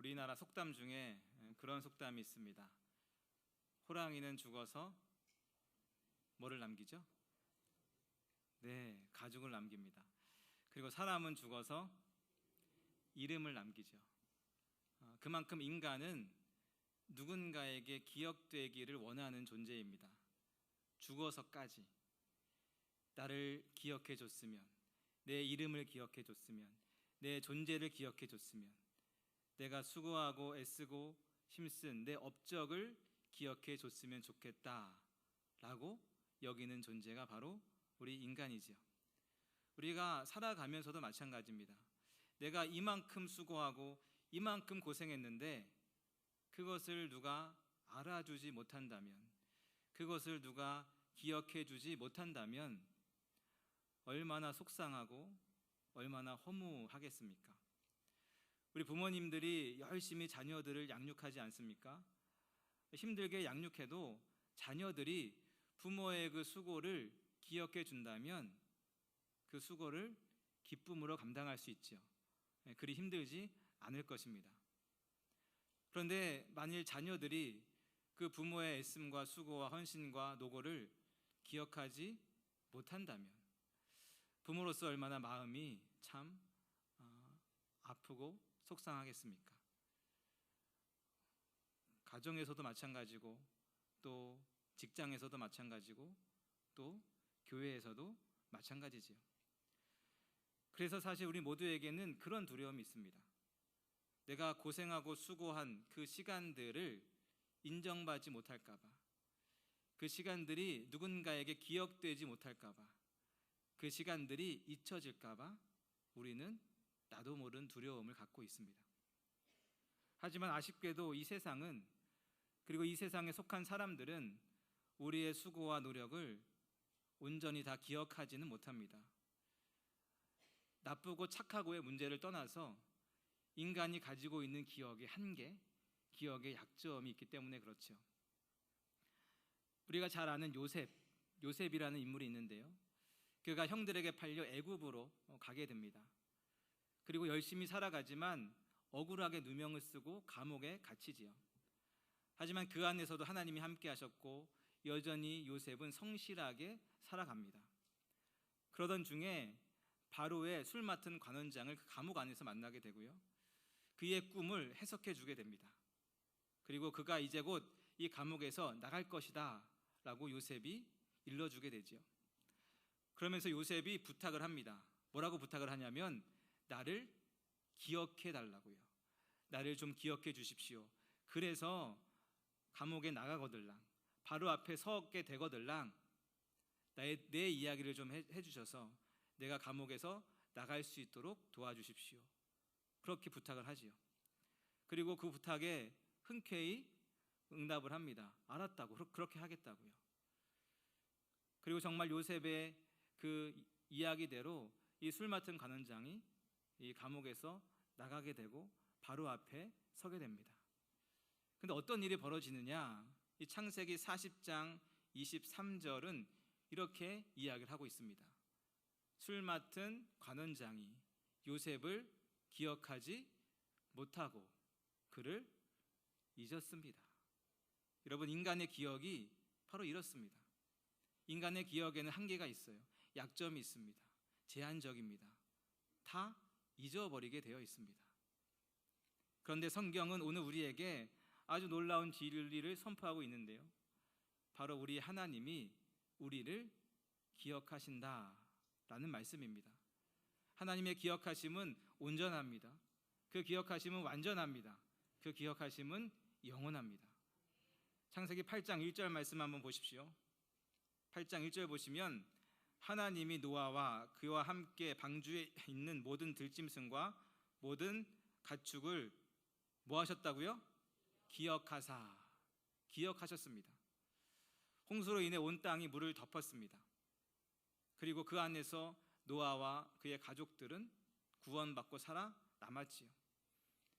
우리나라 속담 중에 그런 속담이 있습니다. 호랑이는 죽어서 뭐를 남기죠? 네, 가죽을 남깁니다. 그리고 사람은 죽어서 이름을 남기죠. 그만큼 인간은 누군가에게 기억되기를 원하는 존재입니다. 죽어서까지 나를 기억해 줬으면, 내 이름을 기억해 줬으면, 내 존재를 기억해 줬으면, 내가 수고하고 애쓰고 힘쓴 내 업적을 기억해 줬으면 좋겠다라고 여기는 존재가 바로 우리 인간이지요. 우리가 살아가면서도 마찬가지입니다. 내가 이만큼 수고하고 이만큼 고생했는데 그것을 누가 알아주지 못한다면, 그것을 누가 기억해 주지 못한다면 얼마나 속상하고 얼마나 허무하겠습니까? 우리 부모님들이 열심히 자녀들을 양육하지 않습니까? 힘들게 양육해도 자녀들이 부모의 그 수고를 기억해 준다면 그 수고를 기쁨으로 감당할 수 있죠. 그리 힘들지 않을 것입니다. 그런데 만일 자녀들이 그 부모의 애씀과 수고와 헌신과 노고를 기억하지 못한다면 부모로서 얼마나 마음이 참 아프고 속상하겠습니까? 가정에서도 마찬가지고, 또 직장에서도 마찬가지고, 또 교회에서도 마찬가지지요. 그래서 사실 우리 모두에게는 그런 두려움이 있습니다. 내가 고생하고 수고한 그 시간들을 인정받지 못할까 봐, 그 시간들이 누군가에게 기억되지 못할까 봐, 그 시간들이 잊혀질까 봐 우리는 나도 모르는 두려움을 갖고 있습니다. 하지만 아쉽게도 이 세상은, 그리고 이 세상에 속한 사람들은 우리의 수고와 노력을 온전히 다 기억하지는 못합니다. 나쁘고 착하고의 문제를 떠나서 인간이 가지고 있는 기억의 한계, 기억의 약점이 있기 때문에 그렇죠. 우리가 잘 아는 요셉이라는 인물이 있는데요, 그가 형들에게 팔려 애굽으로 가게 됩니다. 그리고 열심히 살아가지만 억울하게 누명을 쓰고 감옥에 갇히지요. 하지만 그 안에서도 하나님이 함께 하셨고 여전히 요셉은 성실하게 살아갑니다. 그러던 중에 바로의 술 맡은 관원장을 그 감옥 안에서 만나게 되고요, 그의 꿈을 해석해 주게 됩니다. 그리고 그가 이제 곧 이 감옥에서 나갈 것이다 라고 요셉이 일러주게 되죠. 그러면서 요셉이 부탁을 합니다. 뭐라고 부탁을 하냐면 나를 기억해 달라고요. 나를 좀 기억해 주십시오. 그래서 감옥에 나가거들랑, 바로 앞에 서게 되거들랑 내 이야기를 좀 해주셔서 내가 감옥에서 나갈 수 있도록 도와주십시오. 그렇게 부탁을 하지요. 그리고 그 부탁에 흔쾌히 응답을 합니다. 알았다고, 그렇게 하겠다고요. 그리고 정말 요셉의 그 이야기대로 이 술 맡은 관원장이 이 감옥에서 나가게 되고 바로 앞에 서게 됩니다. 근데 어떤 일이 벌어지느냐, 이 창세기 40장 23절은 이렇게 이야기를 하고 있습니다. 술 맡은 관원장이 요셉을 기억하지 못하고 그를 잊었습니다. 여러분, 인간의 기억이 바로 이렇습니다. 인간의 기억에는 한계가 있어요. 약점이 있습니다. 제한적입니다. 다 잊어버리게 되어 있습니다. 그런데 성경은 오늘 우리에게 아주 놀라운 진리를 선포하고 있는데요, 바로 우리 하나님이 우리를 기억하신다라는 말씀입니다. 하나님의 기억하심은 온전합니다. 그 기억하심은 완전합니다. 그 기억하심은 영원합니다. 창세기 8장 1절 말씀 한번 보십시오. 8장 1절 보시면 하나님이 노아와 그와 함께 방주에 있는 모든 들짐승과 모든 가축을 뭐 하셨다고요? 기억하셨습니다. 홍수로 인해 온 땅이 물을 덮었습니다. 그리고 그 안에서 노아와 그의 가족들은 구원받고 살아남았지요.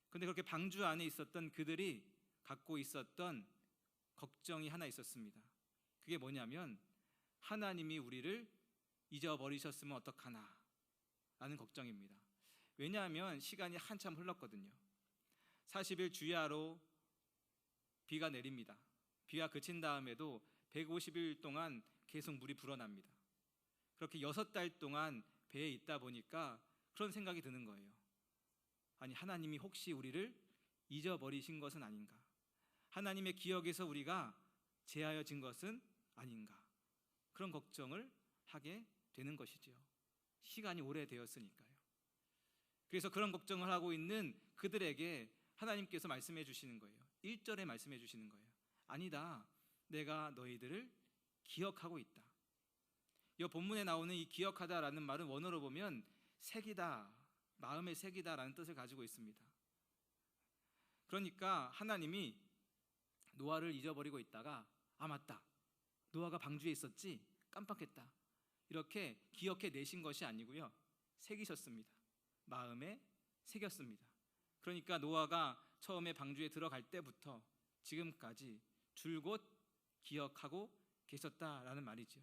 그런데 그렇게 방주 안에 있었던 그들이 갖고 있었던 걱정이 하나 있었습니다. 그게 뭐냐면 하나님이 우리를 잊어버리셨으면 어떡하나 라는 걱정입니다. 왜냐하면 시간이 한참 흘렀거든요. 40일 주야로 비가 내립니다. 비가 그친 다음에도 150일 동안 계속 물이 불어납니다. 그렇게 6달 동안 배에 있다 보니까 그런 생각이 드는 거예요. 아니, 하나님이 혹시 우리를 잊어버리신 것은 아닌가? 하나님의 기억에서 우리가 제하여진 것은 아닌가? 그런 걱정을 하게 되는 것이지요. 시간이 오래되었으니까요. 그래서 그런 걱정을 하고 있는 그들에게 하나님께서 말씀해 주시는 거예요. 1절에 말씀해 주시는 거예요. 아니다, 내가 너희들을 기억하고 있다. 이 본문에 나오는 이 기억하다라는 말은 원어로 보면 새기다, 마음에 새기다라는 뜻을 가지고 있습니다. 그러니까 하나님이 노아를 잊어버리고 있다가 맞다, 노아가 방주에 있었지, 깜빡했다, 이렇게 기억해 내신 것이 아니고요, 새기셨습니다. 마음에 새겼습니다. 그러니까 노아가 처음에 방주에 들어갈 때부터 지금까지 줄곧 기억하고 계셨다라는 말이죠.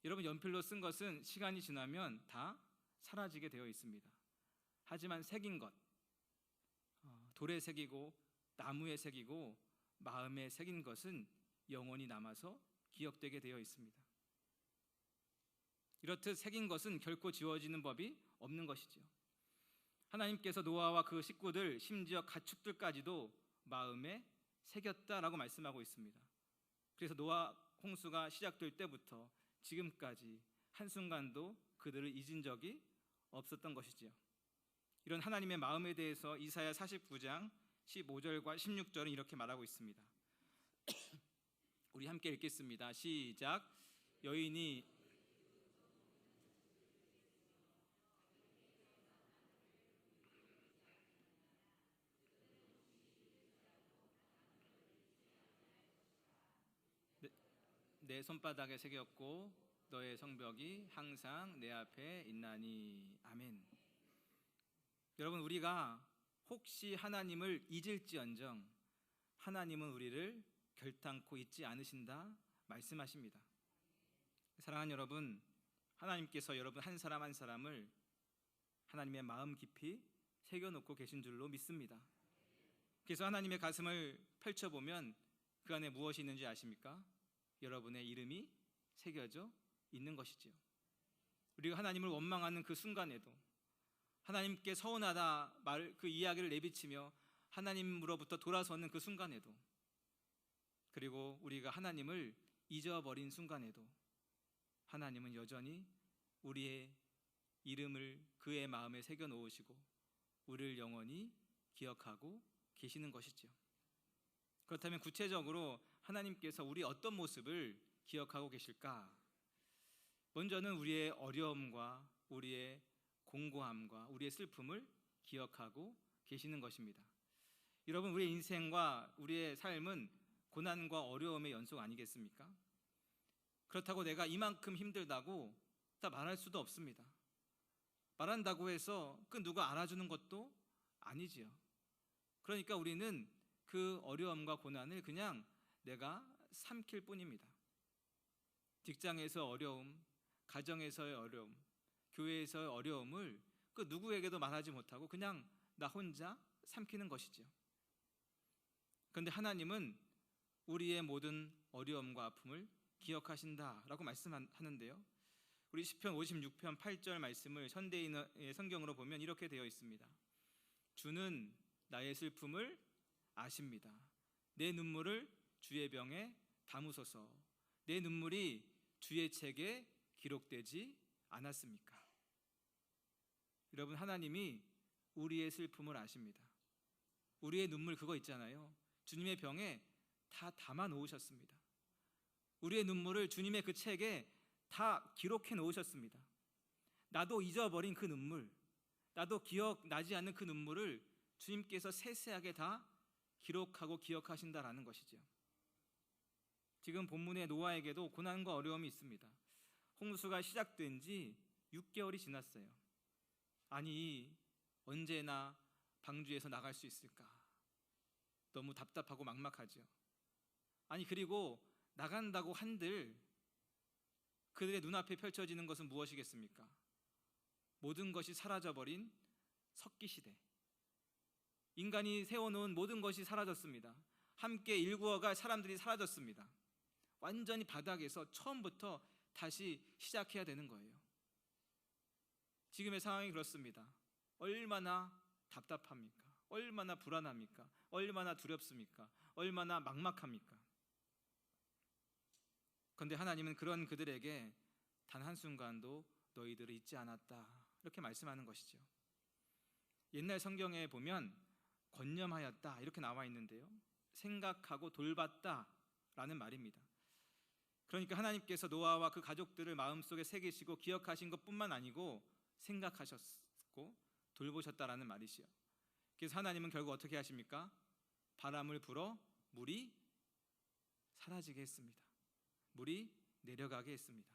여러분, 연필로 쓴 것은 시간이 지나면 다 사라지게 되어 있습니다. 하지만 새긴 것, 돌에 새기고 나무에 새기고 마음에 새긴 것은 영원히 남아서 기억되게 되어 있습니다. 이렇듯 새긴 것은 결코 지워지는 법이 없는 것이죠. 하나님께서 노아와 그 식구들, 심지어 가축들까지도 마음에 새겼다라고 말씀하고 있습니다. 그래서 노아 홍수가 시작될 때부터 지금까지 한순간도 그들을 잊은 적이 없었던 것이지요. 이런 하나님의 마음에 대해서 이사야 49장 15절과 16절은 이렇게 말하고 있습니다. 우리 함께 읽겠습니다. 시작. 여인이 내 손바닥에 새겼고 너의 성벽이 항상 내 앞에 있나니. 아멘. 여러분, 우리가 혹시 하나님을 잊을지언정 하나님은 우리를 결단코 잊지 않으신다 말씀하십니다. 사랑하는 여러분, 하나님께서 여러분 한 사람 한 사람을 하나님의 마음 깊이 새겨놓고 계신 줄로 믿습니다. 그래서 하나님의 가슴을 펼쳐보면 그 안에 무엇이 있는지 아십니까? 여러분의 이름이 새겨져 있는 것이지요. 우리가 하나님을 원망하는 그 순간에도, 하나님께 서운하다 그 이야기를 내비치며 하나님으로부터 돌아서는 그 순간에도, 그리고 우리가 하나님을 잊어버린 순간에도 하나님은 여전히 우리의 이름을 그의 마음에 새겨 놓으시고 우리를 영원히 기억하고 계시는 것이죠. 그렇다면 구체적으로 하나님께서 우리 어떤 모습을 기억하고 계실까? 먼저는 우리의 어려움과 우리의 공고함과 우리의 슬픔을 기억하고 계시는 것입니다. 여러분, 우리의 인생과 우리의 삶은 고난과 어려움의 연속 아니겠습니까? 그렇다고 내가 이만큼 힘들다고 다 말할 수도 없습니다. 말한다고 해서 그 누가 알아주는 것도 아니지요. 그러니까 우리는 그 어려움과 고난을 그냥 내가 삼킬 뿐입니다. 직장에서 어려움, 가정에서의 어려움, 교회에서의 어려움을 그 누구에게도 말하지 못하고 그냥 나 혼자 삼키는 것이죠. 그런데 하나님은 우리의 모든 어려움과 아픔을 기억하신다라고 말씀하는데요, 우리 시편 56편 8절 말씀을 현대인의 성경으로 보면 이렇게 되어 있습니다. 주는 나의 슬픔을 아십니다. 내 눈물을 주의 병에 담으소서. 내 눈물이 주의 책에 기록되지 않았습니까? 여러분, 하나님이 우리의 슬픔을 아십니다. 우리의 눈물 그거 있잖아요. 주님의 병에 다 담아 놓으셨습니다. 우리의 눈물을 주님의 그 책에 다 기록해 놓으셨습니다. 나도 잊어버린 그 눈물, 나도 기억나지 않는 그 눈물을 주님께서 세세하게 다 기록하고 기억하신다라는 것이죠. 지금 본문의 노아에게도 고난과 어려움이 있습니다. 홍수가 시작된 지 6개월이 지났어요. 아니, 언제나 방주에서 나갈 수 있을까? 너무 답답하고 막막하죠. 아니, 그리고 나간다고 한들 그들의 눈앞에 펼쳐지는 것은 무엇이겠습니까? 모든 것이 사라져버린 석기시대, 인간이 세워놓은 모든 것이 사라졌습니다. 함께 일구어갈 사람들이 사라졌습니다. 완전히 바닥에서 처음부터 다시 시작해야 되는 거예요. 지금의 상황이 그렇습니다. 얼마나 답답합니까? 얼마나 불안합니까? 얼마나 두렵습니까? 얼마나 막막합니까? 그런데 하나님은 그런 그들에게 단 한순간도 너희들을 잊지 않았다, 이렇게 말씀하는 것이죠. 옛날 성경에 보면 권념하였다 이렇게 나와 있는데요, 생각하고 돌봤다 라는 말입니다. 그러니까 하나님께서 노아와 그 가족들을 마음속에 새기시고 기억하신 것뿐만 아니고 생각하셨고 돌보셨다라는 말이시요. 그래서 하나님은 결국 어떻게 하십니까? 바람을 불어 물이 사라지게 했습니다. 물이 내려가게 했습니다.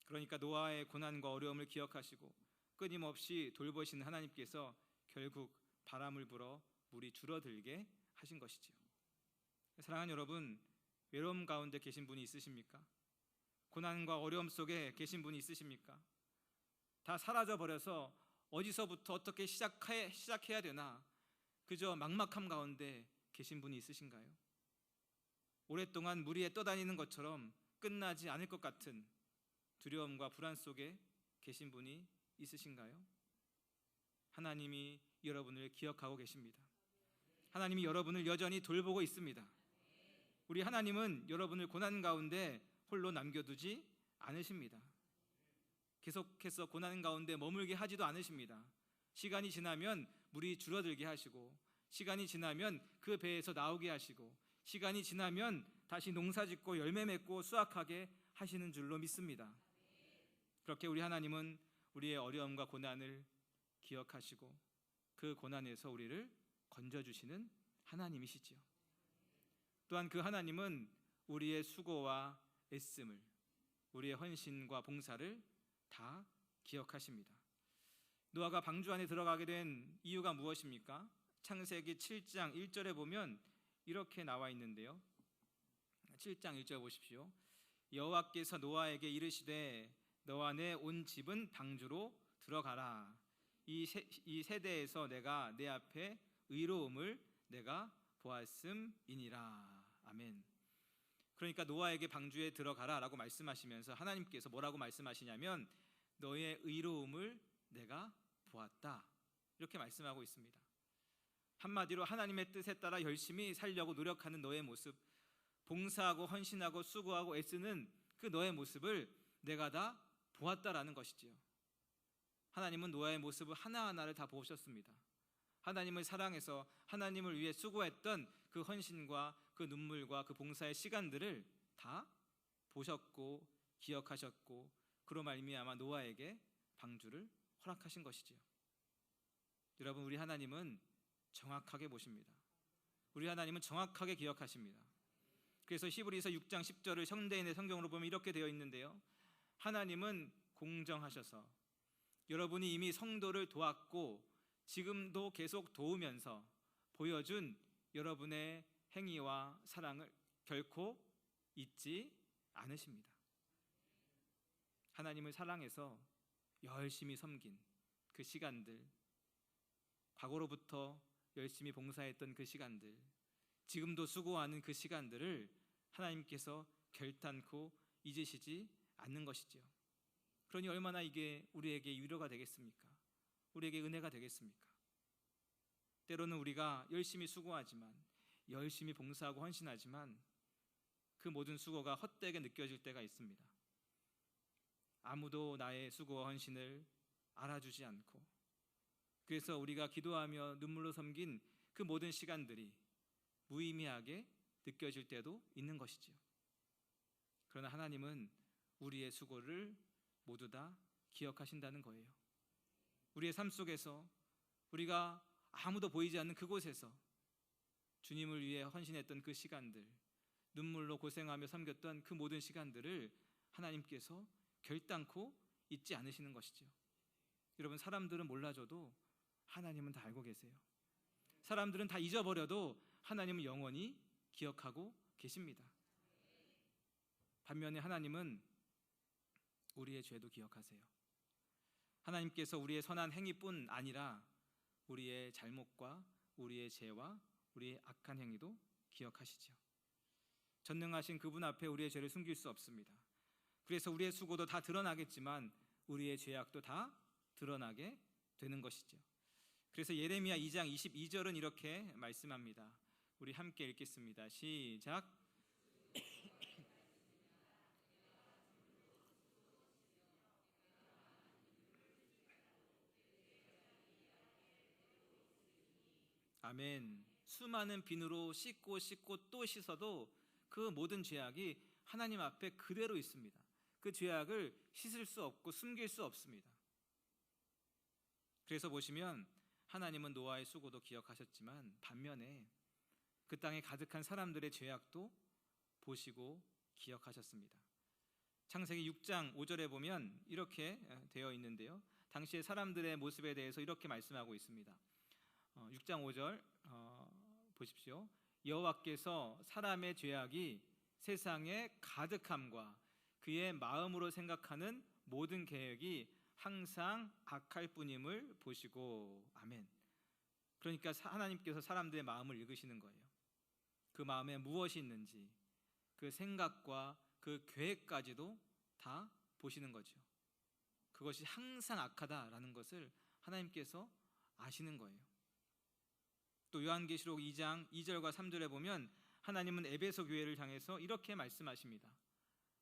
그러니까 노아의 고난과 어려움을 기억하시고 끊임없이 돌보시는 하나님께서 결국 바람을 불어 물이 줄어들게 하신 것이지요. 사랑하는 여러분, 외로움 가운데 계신 분이 있으십니까? 고난과 어려움 속에 계신 분이 있으십니까? 다 사라져버려서 어디서부터 어떻게 시작해야 되나 그저 막막함 가운데 계신 분이 있으신가요? 오랫동안 물 위에 떠다니는 것처럼 끝나지 않을 것 같은 두려움과 불안 속에 계신 분이 있으신가요? 하나님이 여러분을 기억하고 계십니다. 하나님이 여러분을 여전히 돌보고 있습니다. 우리 하나님은 여러분을 고난 가운데 홀로 남겨두지 않으십니다. 계속해서 고난 가운데 머물게 하지도 않으십니다. 시간이 지나면 물이 줄어들게 하시고, 시간이 지나면 그 배에서 나오게 하시고, 시간이 지나면 다시 농사짓고 열매 맺고 수확하게 하시는 줄로 믿습니다. 그렇게 우리 하나님은 우리의 어려움과 고난을 기억하시고 그 고난에서 우리를 건져주시는 하나님이시지요. 또한 그 하나님은 우리의 수고와 애씀을, 우리의 헌신과 봉사를 다 기억하십니다. 노아가 방주 안에 들어가게 된 이유가 무엇입니까? 창세기 7장 1절에 보면 이렇게 나와 있는데요, 7장 1절 보십시오. 여호와께서 노아에게 이르시되 너와 내 온 집은 방주로 들어가라. 이 세대에서 내가 내 앞에 의로움을 내가 보았음이니라. 아멘. 그러니까 노아에게 방주에 들어가라 라고 말씀하시면서 하나님께서 뭐라고 말씀하시냐면 너의 의로움을 내가 보았다, 이렇게 말씀하고 있습니다. 한마디로 하나님의 뜻에 따라 열심히 살려고 노력하는 너의 모습, 봉사하고 헌신하고 수고하고 애쓰는 그 너의 모습을 내가 다 보았다라는 것이지요. 하나님은 노아의 모습을 하나하나를 다 보셨습니다. 하나님을 사랑해서 하나님을 위해 수고했던 그 헌신과 그 눈물과 그 봉사의 시간들을 다 보셨고 기억하셨고, 그로 말미암아 노아에게 방주를 허락하신 것이지요. 여러분, 우리 하나님은 정확하게 보십니다. 우리 하나님은 정확하게 기억하십니다. 그래서 히브리서 6장 10절을 현대인의 성경으로 보면 이렇게 되어 있는데요, 하나님은 공정하셔서 여러분이 이미 성도를 도왔고 지금도 계속 도우면서 보여준 여러분의 행위와 사랑을 결코 잊지 않으십니다. 하나님을 사랑해서 열심히 섬긴 그 시간들, 과거로부터 열심히 봉사했던 그 시간들, 지금도 수고하는 그 시간들을 하나님께서 결단코 잊으시지 않는 것이죠. 그러니 얼마나 이게 우리에게 위로가 되겠습니까? 우리에게 은혜가 되겠습니까? 때로는 우리가 열심히 수고하지만, 열심히 봉사하고 헌신하지만 그 모든 수고가 헛되게 느껴질 때가 있습니다. 아무도 나의 수고와 헌신을 알아주지 않고, 그래서 우리가 기도하며 눈물로 섬긴 그 모든 시간들이 무의미하게 느껴질 때도 있는 것이지요. 그러나 하나님은 우리의 수고를 모두 다 기억하신다는 거예요. 우리의 삶 속에서 우리가 아무도 보이지 않는 그곳에서 주님을 위해 헌신했던 그 시간들, 눈물로 고생하며 섬겼던 그 모든 시간들을 하나님께서 결단코 잊지 않으시는 것이죠. 여러분, 사람들은 몰라줘도 하나님은 다 알고 계세요. 사람들은 다 잊어버려도 하나님은 영원히 기억하고 계십니다. 반면에 하나님은 우리의 죄도 기억하세요. 하나님께서 우리의 선한 행위뿐 아니라 우리의 잘못과 우리의 죄와 우리의 악한 행위도 기억하시죠. 전능하신 그분 앞에 우리의 죄를 숨길 수 없습니다. 그래서 우리의 수고도 다 드러나겠지만 우리의 죄악도 다 드러나게 되는 것이죠. 그래서 예레미야 2장 22절은 이렇게 말씀합니다. 우리 함께 읽겠습니다. 시작. 아멘. 수많은 비누로 씻고 또 씻어도 그 모든 죄악이 하나님 앞에 그대로 있습니다. 그 죄악을 씻을 수 없고 숨길 수 없습니다. 그래서 보시면 하나님은 노아의 수고도 기억하셨지만 반면에 그 땅에 가득한 사람들의 죄악도 보시고 기억하셨습니다. 창세기 6장 5절에 보면 이렇게 되어 있는데요. 당시의 사람들의 모습에 대해서 이렇게 말씀하고 있습니다. 6장 5절 보십시오. 여호와께서 사람의 죄악이 세상에 가득함과 그의 마음으로 생각하는 모든 계획이 항상 악할 뿐임을 보시고. 아멘. 그러니까 하나님께서 사람들의 마음을 읽으시는 거예요. 그 마음에 무엇이 있는지 그 생각과 그 계획까지도 다 보시는 거죠. 그것이 항상 악하다라는 것을 하나님께서 아시는 거예요. 또 요한계시록 2장 2절과 3절에 보면 하나님은 에베소 교회를 향해서 이렇게 말씀하십니다.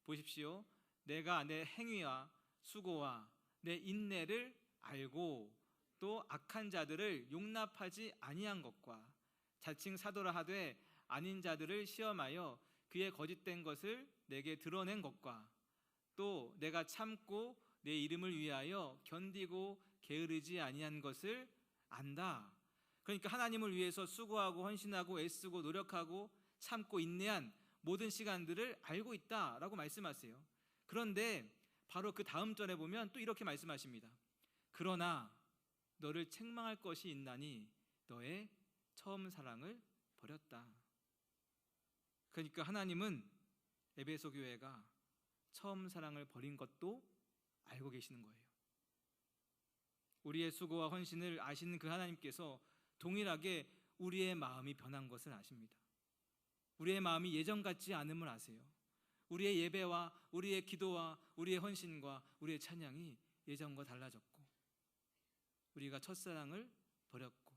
보십시오. 내가 내 행위와 수고와 내 인내를 알고 또 악한 자들을 용납하지 아니한 것과 자칭 사도라 하되 아닌 자들을 시험하여 그의 거짓된 것을 내게 드러낸 것과 또 내가 참고 내 이름을 위하여 견디고 게으르지 아니한 것을 안다. 그러니까 하나님을 위해서 수고하고 헌신하고 애쓰고 노력하고 참고 인내한 모든 시간들을 알고 있다라고 말씀하세요. 그런데 바로 그 다음 절에 보면 또 이렇게 말씀하십니다. 그러나 너를 책망할 것이 있나니 너의 처음 사랑을 버렸다. 그러니까 하나님은 에베소 교회가 처음 사랑을 버린 것도 알고 계시는 거예요. 우리의 수고와 헌신을 아시는 그 하나님께서 동일하게 우리의 마음이 변한 것을 아십니다. 우리의 마음이 예전 같지 않음을 아세요. 우리의 예배와 우리의 기도와 우리의 헌신과 우리의 찬양이 예전과 달라졌고 우리가 첫사랑을 버렸고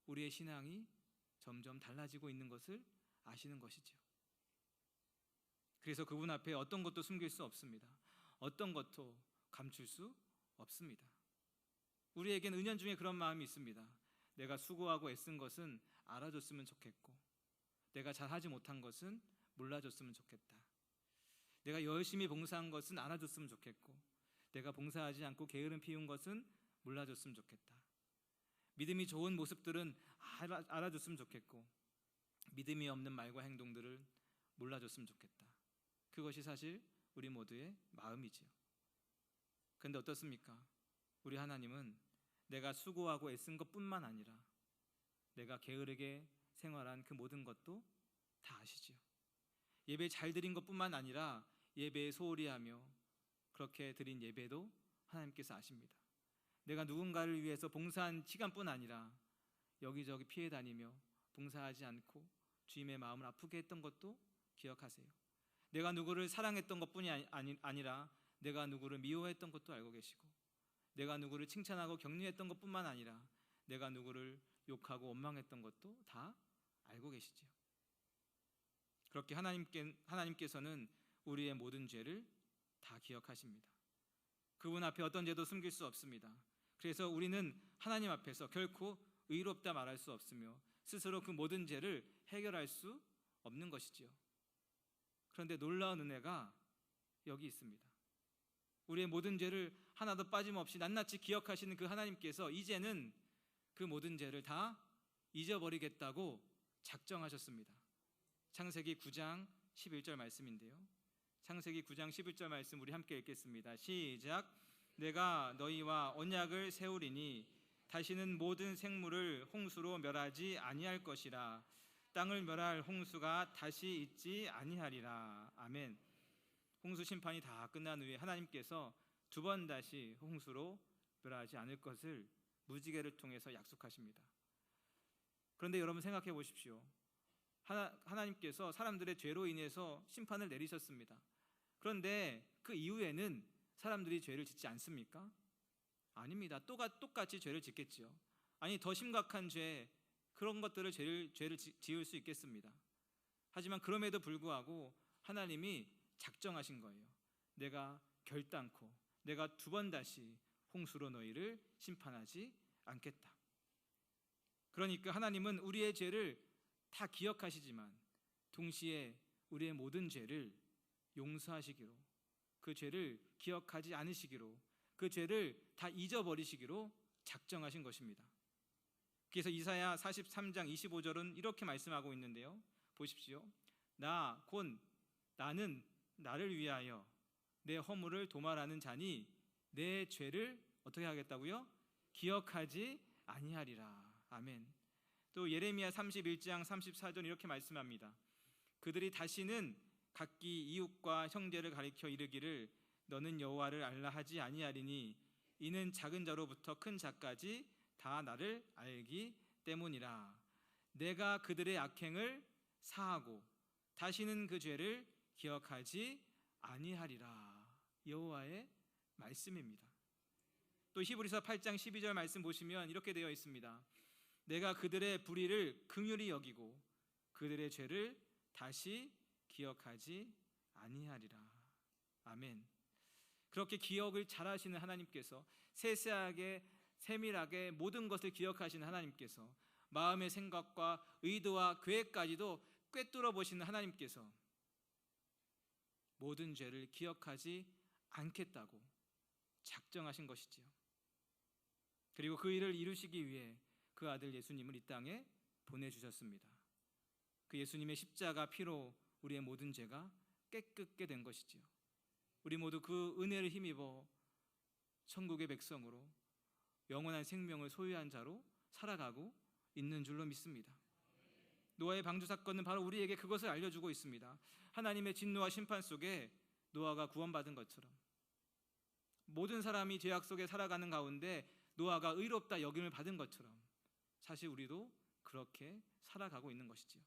우리의 신앙이 점점 달라지고 있는 것을 아시는 것이죠. 그래서 그분 앞에 어떤 것도 숨길 수 없습니다. 어떤 것도 감출 수 없습니다. 우리에겐 은연중에 그런 마음이 있습니다. 내가 수고하고 애쓴 것은 알아줬으면 좋겠고 내가 잘하지 못한 것은 몰라줬으면 좋겠다. 내가 열심히 봉사한 것은 알아줬으면 좋겠고 내가 봉사하지 않고 게으름 피운 것은 몰라줬으면 좋겠다. 믿음이 좋은 모습들은 알아줬으면 좋겠고 믿음이 없는 말과 행동들을 몰라줬으면 좋겠다. 그것이 사실 우리 모두의 마음이지요. 그런데 어떻습니까? 우리 하나님은 내가 수고하고 애쓴 것뿐만 아니라 내가 게으르게 생활한 그 모든 것도 다 아시지요. 예배 잘 드린 것뿐만 아니라 예배에 소홀히 하며 그렇게 드린 예배도 하나님께서 아십니다. 내가 누군가를 위해서 봉사한 시간뿐 아니라 여기저기 피해 다니며 봉사하지 않고 주님의 마음을 아프게 했던 것도 기억하세요. 내가 누구를 사랑했던 것뿐이 아니라 내가 누구를 미워했던 것도 알고 계시고 내가 누구를 칭찬하고 격려했던 것뿐만 아니라 내가 누구를 욕하고 원망했던 것도 다 알고 계시죠. 그렇게 하나님께서는 우리의 모든 죄를 다 기억하십니다. 그분 앞에 어떤 죄도 숨길 수 없습니다. 그래서 우리는 하나님 앞에서 결코 의롭다 말할 수 없으며 스스로 그 모든 죄를 해결할 수 없는 것이지요. 그런데 놀라운 은혜가 여기 있습니다. 우리의 모든 죄를 하나도 빠짐없이 낱낱이 기억하시는 그 하나님께서 이제는 그 모든 죄를 다 잊어버리겠다고 작정하셨습니다. 창세기 9장 11절 말씀인데요. 창세기 9장 11절 말씀 우리 함께 읽겠습니다. 시작. 내가 너희와 언약을 세우리니 다시는 모든 생물을 홍수로 멸하지 아니할 것이라. 땅을 멸할 홍수가 다시 있지 아니하리라. 아멘. 홍수 심판이 다 끝난 후에 하나님께서 두 번 다시 홍수로 멸하지 않을 것을 무지개를 통해서 약속하십니다. 그런데 여러분 생각해 보십시오. 하나님께서 사람들의 죄로 인해서 심판을 내리셨습니다. 그런데 그 이후에는 사람들이 죄를 짓지 않습니까? 아닙니다. 똑같이 죄를 짓겠지요. 아니, 더 심각한 죄, 그런 것들을 죄를 지을 수 있겠습니다. 하지만 그럼에도 불구하고 하나님이 작정하신 거예요. 내가 결단코 내가 2번 다시 홍수로 너희를 심판하지 않겠다. 그러니까 하나님은 우리의 죄를 다 기억하시지만 동시에 우리의 모든 죄를 용서하시기로, 그 죄를 기억하지 않으시기로, 그 죄를 다 잊어버리시기로 작정하신 것입니다. 그래서 이사야 43장 25절은 이렇게 말씀하고 있는데요, 보십시오. 나는 나를 위하여 내 허물을 도말하는 자니 내 죄를 어떻게 하겠다고요? 기억하지 아니하리라. 아멘. 또 예레미야 31장 34절 이렇게 말씀합니다. 그들이 다시는 각기 이웃과 형제를 가리켜 이르기를 너는 여호와를 알라 하지 아니하리니 이는 작은 자로부터 큰 자까지 다 나를 알기 때문이라. 내가 그들의 악행을 사하고 다시는 그 죄를 기억하지 아니하리라. 여호와의 말씀입니다. 또 히브리서 8장 12절 말씀 보시면 이렇게 되어 있습니다. 내가 그들의 불의를 긍휼히 여기고 그들의 죄를 다시 기억하지 아니하리라. 아멘. 그렇게 기억을 잘하시는 하나님께서, 세세하게 세밀하게 모든 것을 기억하시는 하나님께서, 마음의 생각과 의도와 계획까지도 꿰뚫어 보시는 하나님께서 모든 죄를 기억하지 않겠다고 작정하신 것이지요. 그리고 그 일을 이루시기 위해 그 아들 예수님을 이 땅에 보내주셨습니다. 그 예수님의 십자가 피로 우리의 모든 죄가 깨끗게 된 것이지요. 우리 모두 그 은혜를 힘입어 천국의 백성으로 영원한 생명을 소유한 자로 살아가고 있는 줄로 믿습니다. 노아의 방주 사건은 바로 우리에게 그것을 알려주고 있습니다. 하나님의 진노와 심판 속에 노아가 구원받은 것처럼 모든 사람이 죄악 속에 살아가는 가운데 노아가 의롭다 여김을 받은 것처럼 사실 우리도 그렇게 살아가고 있는 것이지요.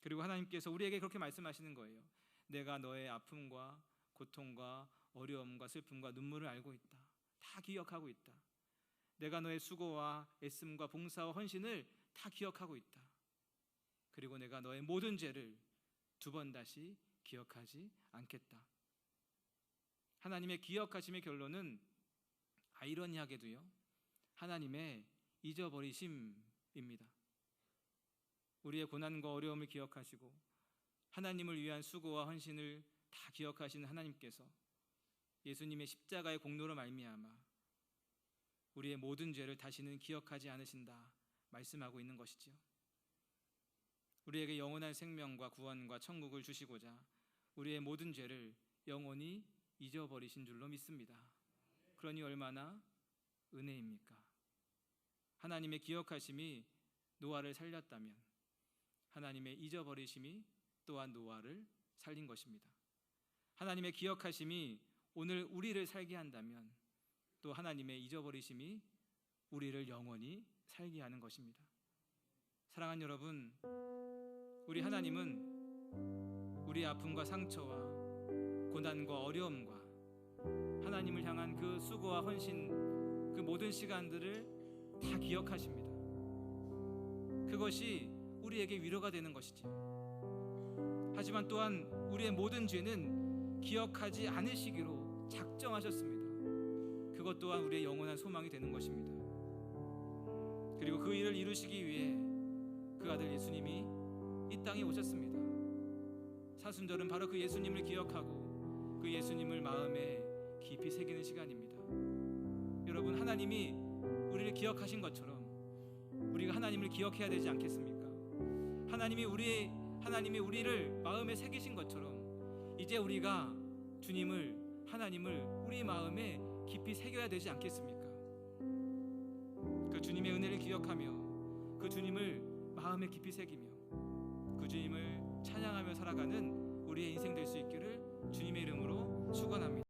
그리고 하나님께서 우리에게 그렇게 말씀하시는 거예요. 내가 너의 아픔과 고통과 어려움과 슬픔과 눈물을 알고 있다. 다 기억하고 있다. 내가 너의 수고와 애씀과 봉사와 헌신을 다 기억하고 있다. 그리고 내가 너의 모든 죄를 2번 다시 기억하지 않겠다. 하나님의 기억하심의 결론은 아이러니하게도요, 하나님의 잊어버리심입니다. 우리의 고난과 어려움을 기억하시고 하나님을 위한 수고와 헌신을 다 기억하시는 하나님께서 예수님의 십자가의 공로로 말미암아 우리의 모든 죄를 다시는 기억하지 않으신다 말씀하고 있는 것이지요. 우리에게 영원한 생명과 구원과 천국을 주시고자 우리의 모든 죄를 영원히 잊어버리신 줄로 믿습니다. 그러니 얼마나 은혜입니까? 하나님의 기억하심이 노아를 살렸다면 하나님의 잊어버리심이 또한 노아를 살린 것입니다. 하나님의 기억하심이 오늘 우리를 살게 한다면 또 하나님의 잊어버리심이 우리를 영원히 살게 하는 것입니다. 사랑하는 여러분, 우리 하나님은 우리의 아픔과 상처와 고난과 어려움과 하나님을 향한 그 수고와 헌신, 그 모든 시간들을 다 기억하십니다. 그것이 우리에게 위로가 되는 것이지요. 하지만 또한 우리의 모든 죄는 기억하지 않으시기로 작정하셨습니다. 그것 또한 우리의 영원한 소망이 되는 것입니다. 그리고 그 일을 이루시기 위해 그 아들 예수님이 이 땅에 오셨습니다. 사순절은 바로 그 예수님을 기억하고 그 예수님을 마음에 깊이 새기는 시간입니다. 여러분, 하나님이 우리를 기억하신 것처럼 우리가 하나님을 기억해야 되지 않겠습니까? 하나님이 우리를 마음에 새기신 것처럼 이제 우리가 하나님을 우리 마음에 깊이 새겨야 되지 않겠습니까? 그 주님의 은혜를 기억하며 그 주님을 마음에 깊이 새기며 그 주님을 찬양하며 살아가는 우리의 인생 될 수 있기를 주님의 이름으로 축원합니다.